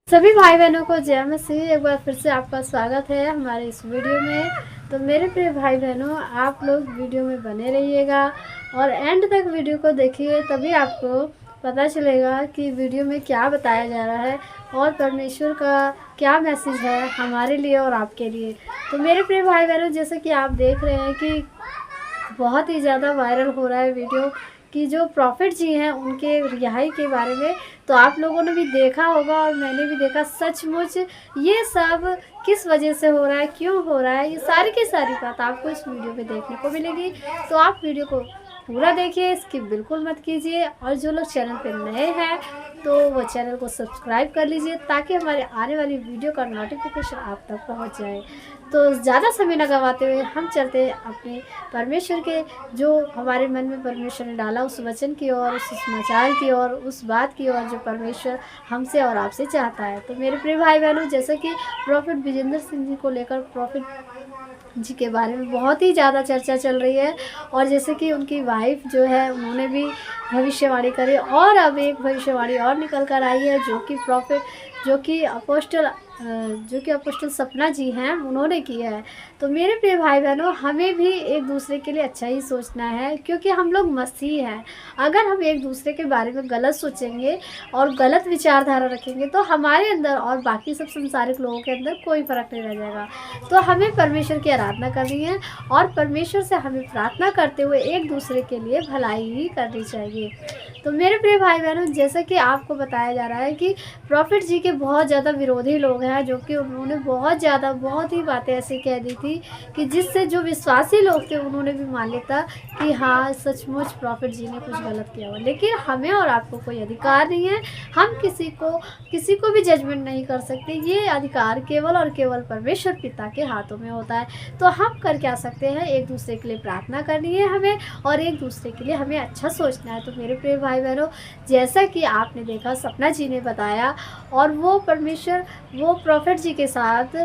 सभी भाई बहनों को जय मसीह। एक बार फिर से आपका स्वागत है हमारे इस वीडियो में। तो मेरे प्रिय भाई बहनों, आप लोग वीडियो में बने रहिएगा और एंड तक वीडियो को देखिए, तभी आपको पता चलेगा कि वीडियो में क्या बताया जा रहा है और परमेश्वर का क्या मैसेज है हमारे लिए और आपके लिए। तो मेरे प्रिय भाई बहनों, जैसे कि आप देख रहे हैं कि बहुत ही ज़्यादा वायरल हो रहा है वीडियो कि जो प्रॉफिट जी हैं उनके रिहाई के बारे में। तो आप लोगों ने भी देखा होगा और मैंने भी देखा, सचमुच ये सब किस वजह से हो रहा है, क्यों हो रहा है, ये सारी की सारी बात आपको इस वीडियो में देखने को मिलेगी। तो आप वीडियो को पूरा देखिए, स्किप बिल्कुल मत कीजिए। और जो लोग चैनल पर नए हैं तो वो चैनल को सब्सक्राइब कर लीजिए ताकि हमारे आने वाली वीडियो का नोटिफिकेशन आप तक पहुंच जाए। तो ज़्यादा समय न गवाते हुए हम चलते हैं अपने परमेश्वर के, जो हमारे मन में परमेश्वर ने डाला, उस वचन की ओर, उस समाचार की ओर, उस बात की ओर जो परमेश्वर हमसे और आपसे चाहता है। तो मेरे प्रिय भाई बहनों, जैसे कि प्रॉफिट विजेंद्र सिंह जी को लेकर प्रॉफिट जी के बारे में बहुत ही ज़्यादा चर्चा चल रही है। और जैसे कि उनकी वाइफ जो है उन्होंने भी भविष्यवाणी करी और अब एक भविष्यवाणी और निकल कर आई है जो कि प्रॉफिट जो कि अपोस्टल सपना जी हैं उन्होंने की है। तो मेरे प्रिय भाई बहनों, हमें भी एक दूसरे के लिए अच्छा ही सोचना है क्योंकि हम लोग मसीह हैं। अगर हम एक दूसरे के बारे में गलत सोचेंगे और गलत विचारधारा रखेंगे तो हमारे अंदर और बाकी सब संसारिक लोगों के अंदर कोई फ़र्क नहीं रह जाएगा। तो हमें परमेश्वर की आराधना करनी है और परमेश्वर से हमें प्रार्थना करते हुए एक दूसरे के लिए भलाई ही करनी चाहिए। तो मेरे प्रिय भाई बहनों, जैसा कि आपको बताया जा रहा है कि प्रॉफिट जी के बहुत ज़्यादा विरोधी लोग हैं, जो कि उन्होंने बहुत ही बातें ऐसी कह दी थी कि जिससे जो विश्वासी लोग थे उन्होंने भी मान लिया था कि हाँ सचमुच प्रॉफिट जी ने कुछ गलत किया हुआ। लेकिन हमें और आपको कोई अधिकार नहीं है, हम किसी को भी जजमेंट नहीं कर सकते। ये अधिकार केवल और केवल परमेश्वर पिता के हाथों में होता है। तो हम कर क्या सकते हैं, एक दूसरे के लिए प्रार्थना करनी है हमें और एक दूसरे के लिए हमें अच्छा सोचना है। तो मेरे प्रिय भाई बहनों, जैसा कि आपने देखा सपना जी ने बताया और वो प्रॉफिट जी के साथ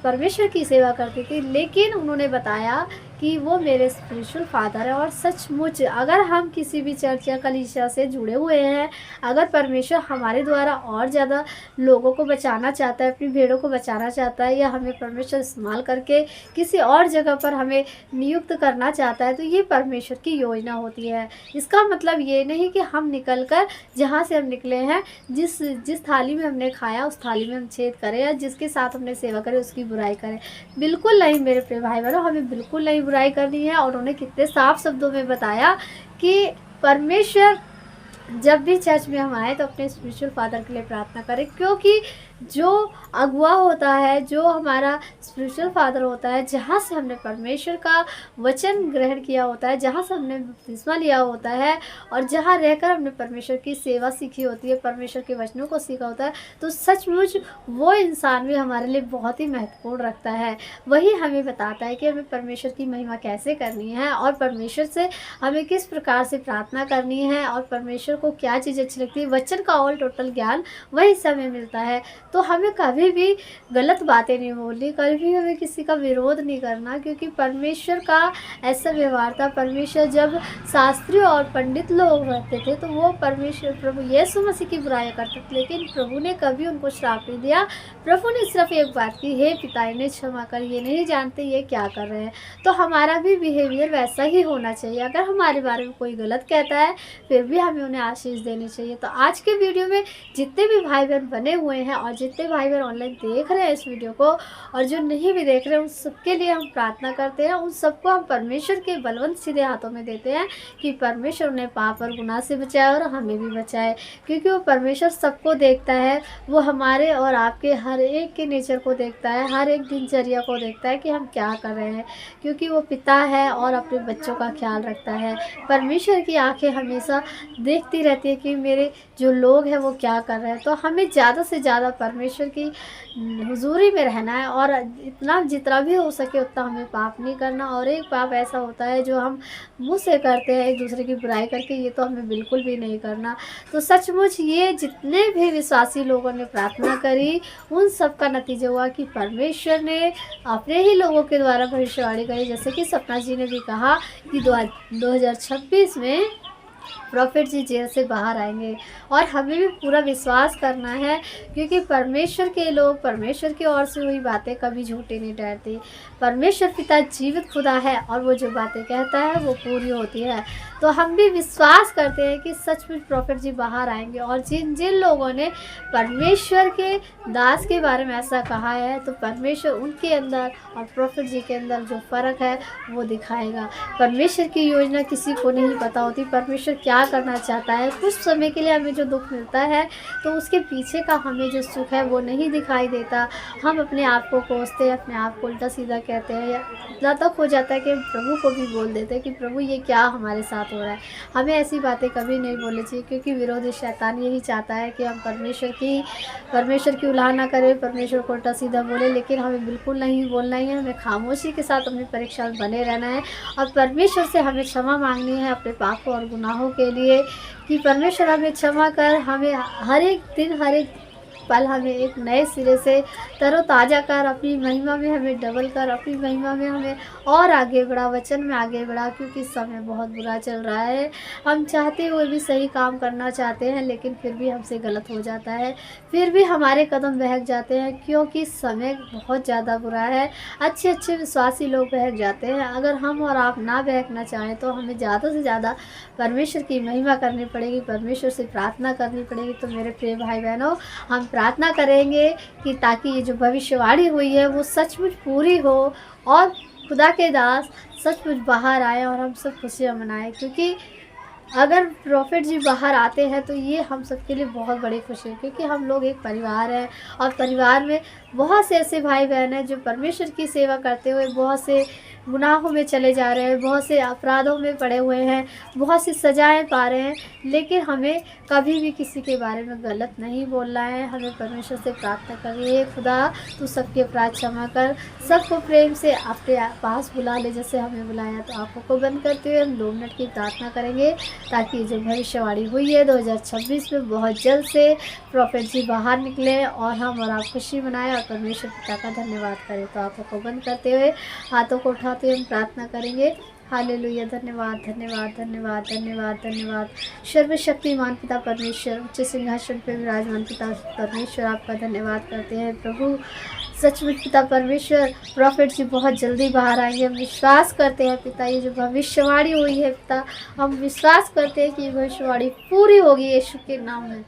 परमेश्वर की सेवा करती थी, लेकिन उन्होंने बताया कि वो मेरे स्पिरिचुअल फादर है। और सचमुच अगर हम किसी भी चर्च या कलीसिया से जुड़े हुए हैं, अगर परमेश्वर हमारे द्वारा और ज़्यादा लोगों को बचाना चाहता है, अपनी भेड़ों को बचाना चाहता है, या हमें परमेश्वर इस्तेमाल करके किसी और जगह पर हमें नियुक्त करना चाहता है, तो ये परमेश्वर की योजना होती है। इसका मतलब ये नहीं कि हम निकल कर जहाँ से हम निकले हैं, जिस थाली में हमने खाया उस थाली में हम छेद करें, या जिसके साथ हमने सेवा करें उसकी बुराई करें। बिल्कुल नहीं मेरे प्रिय भाई बहनों, हमें बिल्कुल नहीं बुराई करनी है। और उन्होंने कितने साफ शब्दों में बताया कि परमेश्वर जब भी चर्च में हम आए तो अपने स्पिरिचुअल फादर के लिए प्रार्थना करें, क्योंकि जो अगुआ होता है, जो हमारा स्पिरिचुअल फादर होता है, जहाँ से हमने परमेश्वर का वचन ग्रहण किया होता है, जहाँ से हमने बपतिस्मा लिया होता है और जहाँ रहकर हमने परमेश्वर की सेवा सीखी होती है, परमेश्वर के वचनों को सीखा होता है, तो सचमुच वो इंसान भी हमारे लिए बहुत ही महत्वपूर्ण रखता है। वही हमें बताता है कि हमें परमेश्वर की महिमा कैसे करनी है और परमेश्वर से हमें किस प्रकार से प्रार्थना करनी है और परमेश्वर को क्या चीज़ अच्छी लगती है। वचन का ऑल टोटल ज्ञान वही से हमें मिलता है। तो हमें कभी भी गलत बातें नहीं बोलनी, कभी भी हमें किसी का विरोध नहीं करना, क्योंकि परमेश्वर का ऐसा व्यवहार था। परमेश्वर जब शास्त्री और पंडित लोग रहते थे तो वो परमेश्वर प्रभु यीशु मसीह की बुराई करते थे, लेकिन प्रभु ने कभी उनको श्राप नहीं दिया। प्रभु ने सिर्फ एक बात की, हे पिता इन्हें क्षमा कर, ये नहीं जानते ये क्या कर रहे हैं। तो हमारा भी बिहेवियर वैसा ही होना चाहिए। अगर हमारे बारे में कोई गलत कहता है फिर भी हमें उन्हें आशीष देनी चाहिए। तो आज के वीडियो में जितने भी भाई बहन बने हुए हैं और जितने भाई बहन ऑनलाइन देख रहे हैं इस वीडियो को और जो नहीं भी देख रहे हैं, उन सबके लिए हम प्रार्थना करते हैं। उन सबको हम परमेश्वर के बलवंत सीधे हाथों में देते हैं कि परमेश्वर उन्हें पाप और गुनाह से बचाए और हमें भी बचाए, क्योंकि वो परमेश्वर सबको देखता है। वो हमारे और आपके हर एक के नेचर को देखता है, हर एक दिनचर्या को देखता है कि हम क्या कर रहे हैं, क्योंकि वो पिता है और अपने बच्चों का ख्याल रखता है। परमेश्वर की आंखें हमेशा देखती रहती है कि मेरे जो लोग हैं वो क्या कर रहे हैं। तो हमें ज़्यादा से ज़्यादा परमेश्वर की हुजूरी में रहना है और जितना भी हो सके उतना हमें पाप नहीं करना। और एक पाप ऐसा होता है जो हम मुँह से करते हैं एक दूसरे की बुराई करके, ये तो हमें बिल्कुल भी नहीं करना। तो सचमुच ये जितने भी विश्वासी लोगों ने प्रार्थना करी उन सब का नतीजा हुआ कि परमेश्वर ने अपने ही लोगों के द्वारा भविष्यवाणी करी। जैसे कि सपना जी ने भी कहा कि 2026 में प्रॉफिट जी जेल से बाहर आएँगे। और हमें भी पूरा विश्वास करना है, क्योंकि परमेश्वर के लोग, परमेश्वर की ओर से हुई बातें कभी झूठी नहीं ठहरती। परमेश्वर पिता जीवित खुदा है और वो जो बातें कहता है वो पूरी होती है। तो हम भी विश्वास करते हैं कि सचमुच प्रॉफिट जी बाहर आएँगे, और जिन जिन लोगों ने परमेश्वर के दास के बारे में ऐसा कहा है, तो परमेश्वर उनके अंदर और प्रॉफिट जी के अंदर जो फ़र्क है वो दिखाएगा। परमेश्वर की योजना किसी को नहीं पता होती, परमेश्वर क्या करना चाहता है। कुछ समय के लिए हमें जो दुःख मिलता है, तो उसके पीछे का हमें जो सुख है वो नहीं दिखाई देता। हम अपने आप को कोसते हैं, अपने आप को उल्टा-सीधा कहते हैं, या इतना तक हो जाता है कि हम प्रभु को भी बोल देते हैं कि प्रभु ये क्या हमारे साथ हो रहा है। हमें ऐसी बातें कभी नहीं बोलनी चाहिए, क्योंकि विरोधी शैतान यही चाहता है कि हम परमेश्वर की उल्लंघना करें, परमेश्वर को उल्टा-सीधा बोलें। लेकिन हमें बिल्कुल नहीं बोलना ही है, हमें खामोशी के साथ अपनी परीक्षा में बने रहना है, और परमेश्वर से हमें क्षमा माँगनी है अपने पापों और गुनाहों के लिए, कि परमेश्वर हमें क्षमा कर, हमें हर एक दिन, हर एक पल हमें एक नए सिरे से तरोताज़ा कर, अपनी महिमा में हमें डबल कर, अपनी महिमा में हमें और आगे बढ़ा, वचन में आगे बढ़ा, क्योंकि समय बहुत बुरा चल रहा है। हम चाहते हुए भी सही काम करना चाहते हैं, लेकिन फिर भी हमसे गलत हो जाता है, फिर भी हमारे कदम बहक जाते हैं, क्योंकि समय बहुत ज़्यादा बुरा है। अच्छे विश्वासी लोग बहक जाते हैं। अगर हम और आप ना बहकना चाहें, तो हमें ज़्यादा से ज़्यादा परमेश्वर की महिमा करनी पड़ेगी, परमेश्वर से प्रार्थना करनी पड़ेगी। तो मेरे प्रिय भाई बहनों, हम प्रार्थना करेंगे कि ताकि ये जो भविष्यवाणी हुई है वो सचमुच पूरी हो, और खुदा के दास सचमुच बाहर आए और हम सब खुशियाँ मनाएं। क्योंकि अगर प्रॉफिट जी बाहर आते हैं, तो ये हम सबके लिए बहुत बड़ी खुशी है, क्योंकि हम लोग एक परिवार हैं, और परिवार में बहुत से ऐसे भाई बहन हैं जो परमेश्वर की सेवा करते हुए बहुत से गुनाहों में चले जा रहे हैं, बहुत से अपराधों में पड़े हुए हैं, बहुत सी सजाएं पा रहे हैं। लेकिन हमें कभी भी किसी के बारे में गलत नहीं बोलना है। हमें परमेश्वर से प्रार्थना करनी है, खुदा तू सबके अपराध क्षमा कर, सबको प्रेम से अपने पास बुला ले जैसे हमें बुलाया। तो आंखों को बंद करते हुए हम 2 मिनट की प्रार्थना करेंगे, ताकि जो भविष्यवाणी हुई है 2026 में बहुत जल्द से प्रॉफिट जी बाहर निकले, और हम और आप खुशी मनाएं, और परमेश्वर पिता का धन्यवाद करें। तो आंखों को बंद करते हुए, हाथों को उठाते हुए हम प्रार्थना करेंगे। हालेलुया। धन्यवाद, धन्यवाद, धन्यवाद, धन्यवाद, धन्यवाद। सर्वशक्तिमान पिता परमेश्वर, उच्च सिंहासन पर विराजमान पिता परमेश्वर, आपका धन्यवाद करते हैं प्रभु। सचमुच पिता परमेश्वर, प्रॉफिट जी बहुत जल्दी बाहर आएंगे, हम विश्वास करते हैं पिता। ये जो भविष्यवाणी हुई है पिता, हम विश्वास करते हैं कि ये भविष्यवाणी पूरी होगी यीशु के नाम में।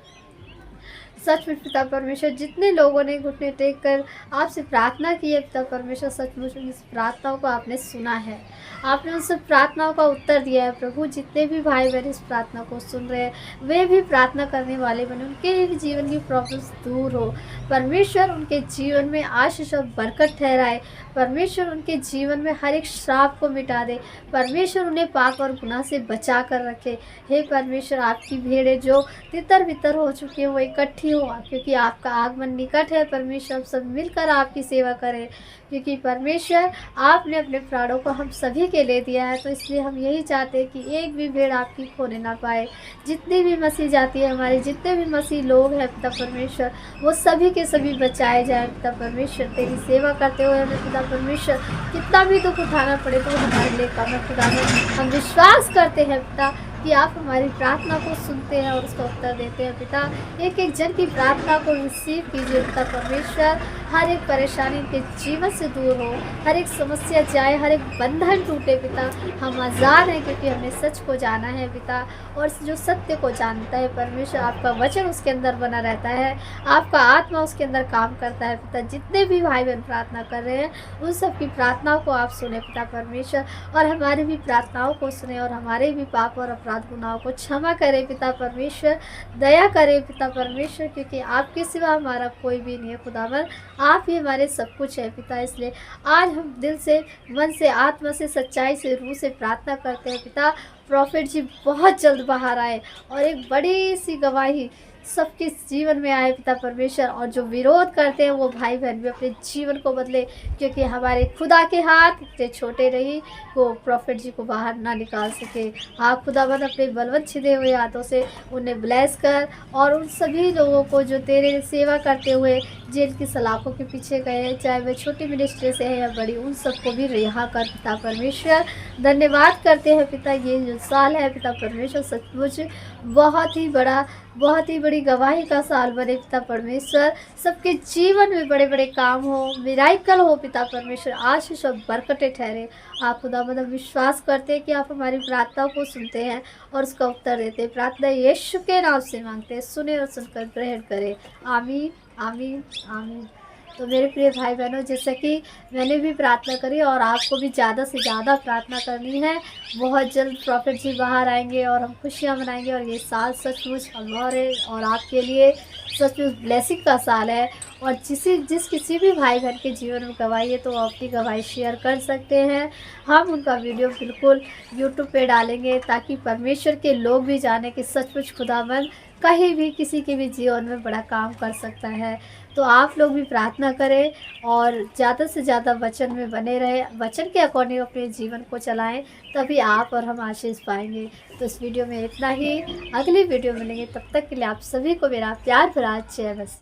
सचमुच पिता परमेश्वर, जितने लोगों ने घुटने टेक कर आपसे प्रार्थना की है पिता परमेश्वर, सचमुच इस प्रार्थनाओं को आपने सुना है, आपने उन सब प्रार्थनाओं का उत्तर दिया है प्रभु। जितने भी भाई बहन इस प्रार्थना को सुन रहे हैं, वे भी प्रार्थना करने वाले बने, उनके भी जीवन की प्रॉब्लम्स दूर हो परमेश्वर, उनके जीवन में आशीष और बरकत ठहराए परमेश्वर, उनके जीवन में हर एक श्राप को मिटा दे परमेश्वर, उन्हें पाप और गुनाह से बचा कर रखे। हे परमेश्वर, आपकी भेड़ें जो तितर बितर हो चुकी हैं वो इकट्ठी हो, क्योंकि आपका आगमन निकट है परमेश्वर। हम सब मिलकर आपकी सेवा करें, क्योंकि परमेश्वर आपने अपने प्राणों को हम सभी के लिए दिया है। तो इसलिए हम यही चाहते हैं कि एक भी भेड़ आपकी खोने ना पाए। जितनी भी मसीह जाती है, हमारे जितने भी मसीह लोग हैं पिता परमेश्वर, वो सभी के सभी बचाए जाए पिता परमेश्वर। तेरी सेवा करते हुए हमें पिता परमेश्वर कितना भी दुख उठाना पड़े तो हमारे लिए कम है खुदा में। हम विश्वास करते हैं पिता कि आप हमारी प्रार्थना को सुनते हैं और उसका उत्तर देते हैं पिता। एक एक जन की प्रार्थना को रिसीव कीजिए पिता परमेश्वर। हर एक परेशानी के जीवन से दूर हो, हर एक समस्या जाए, हर एक बंधन टूटे पिता। हम आज़ाद हैं क्योंकि हमने सच को जाना है पिता, और जो सत्य को जानता है परमेश्वर, आपका वचन उसके अंदर बना रहता है, आपका आत्मा उसके अंदर काम करता है पिता। जितने भी भाई बहन प्रार्थना कर रहे हैं उन सब की प्रार्थनाओं को आप सुने पिता परमेश्वर, और हमारी भी प्रार्थनाओं को सुने, और हमारे भी पाप और अपराध गुनाहों को क्षमा करे पिता परमेश्वर। दया करे पिता परमेश्वर, क्योंकि आपके सिवा हमारा कोई भी नहीं है खुदावन। आप ही हमारे सब कुछ है पिता। इसलिए आज हम दिल से, मन से, आत्मा से, सच्चाई से, रूह से प्रार्थना करते हैं पिता, प्रॉफिट जी बहुत जल्द बाहर आए और एक बड़ी सी गवाही सबके जीवन में आए पिता परमेश्वर, और जो विरोध करते हैं वो भाई बहन भी अपने जीवन को बदले, क्योंकि हमारे खुदा के हाथ इतने छोटे नहीं वो प्रॉफिट जी को बाहर ना निकाल सके। आप खुदावन अपने बलवंत छिदे हुए हाथों से उन्हें ब्लेस कर, और उन सभी लोगों को जो तेरे सेवा करते हुए जेल की सलाखों के पीछे गए, चाहे वे छोटी मिनिस्ट्री से है या बड़ी, उन सबको भी रिहा कर पिता परमेश्वर। धन्यवाद करते हैं पिता, ये जो साल है पिता परमेश्वर सचमुच बहुत ही बड़ी गवाही का साल बने पिता परमेश्वर। सबके जीवन में बड़े बड़े काम हो, मिराइकल हो पिता परमेश्वर, आशीष और बरकतें ठहरे। आप खुदावंद विश्वास करते हैं कि आप हमारी प्रार्थना को सुनते हैं और उसका उत्तर देते हैं। प्रार्थना यीशु के नाम से मांगते हैं, सुने और सुनकर ग्रहण करें। आमीन आमीन आमीन। तो मेरे प्रिय भाई बहनों, जैसे कि मैंने भी प्रार्थना करी और आपको भी ज़्यादा से ज़्यादा प्रार्थना करनी है। बहुत जल्द प्रॉफिट जी बाहर आएंगे और हम खुशियाँ मनाएंगे, और ये साल सचमुच हमारे और आपके लिए सचमुच ब्लेसिंग का साल है। और जिस किसी भी भाई बहन के जीवन में गवाही है तो वो अपनी गवाही शेयर कर सकते हैं। हम उनका वीडियो बिल्कुल यूट्यूब पे डालेंगे ताकि परमेश्वर के लोग भी जाने कि सचमुच खुदावंद कहीं भी किसी के भी जीवन में बड़ा काम कर सकता है। तो आप लोग भी प्रार्थना करें और ज़्यादा से ज़्यादा वचन में बने रहें, वचन के अकॉर्डिंग अपने जीवन को चलाएं, तभी आप और हम आशीष पाएंगे। तो इस वीडियो में इतना ही, अगली वीडियो मिलेंगे, तब तक के लिए आप सभी को मेरा प्यार भरा जय मसीह।